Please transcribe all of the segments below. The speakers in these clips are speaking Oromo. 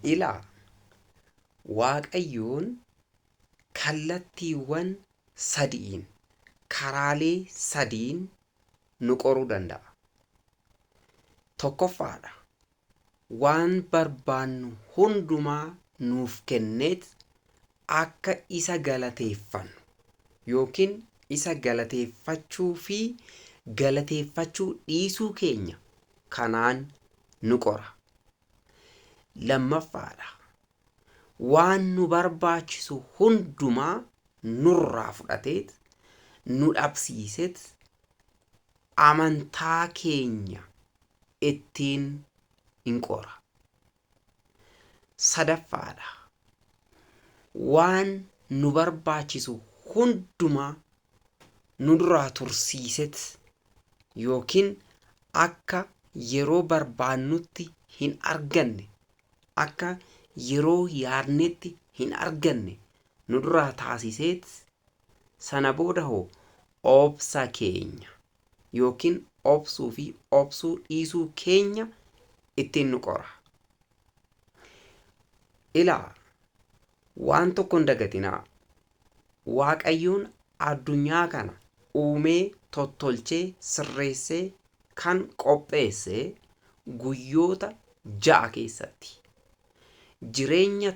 Ilaa Waaqayyoon kallattiiwwan sadiin karaalee sadiin nu qoruu danda'a. Tokkoffaadha. Waan barbaannu hundumaa nuuf kenneet akka isa galateeffannu yookiin isa galateeffachuu fi galateeffachuu dhiisuu keenya kanaan nu qora. Lammaffaadha. Waan nu barbaachisu hundumaa nurraa fudhateet nu dhabsiiset amantaa keenya ittiin in qora. Sadaffaadha. Waan nu barbaachisu hundumaa nurraa tursiiset yookiin akka yeroo barbaannutti hin arganne akka yeroo yaadnetti hin arganne nurraa taasiseet sana booda hoo obsa keenya yookiin obsuu fi obsuu dhiisuu keenya ittiin nu qora. Ilaa waan tokko hin dagatinaa. Waaqayyoon addunyaa kana uumee tottolchee sirreessee kan qopheesse guyyoota 6 keessatti. Jireenya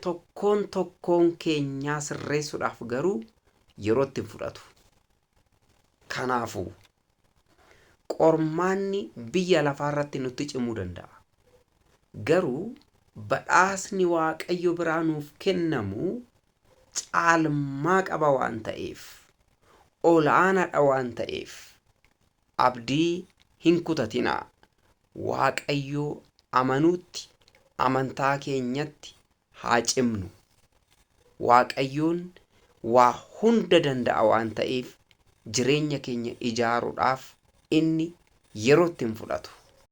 tokkoon keenyaa sirreessuudhaaf garuu yeroo itti fudhatu. Kanaafuu qormaanni biyya lafaa irratti nutti cimuu danda'a. Garuu badhaasni Waaqayyo biraa nuuf kennamu caalmaa qaba waan ta'eef, olaanaadha waan ta'eef abdii hin kutatinaa. Waaqayyo amanuutti amantaa keenyatti haa cimnu. Waaqayyoon waa hunda danda'a waan ta'eef jireenya keenya ijaaruudhaaf inni yeroo itti fudhatu.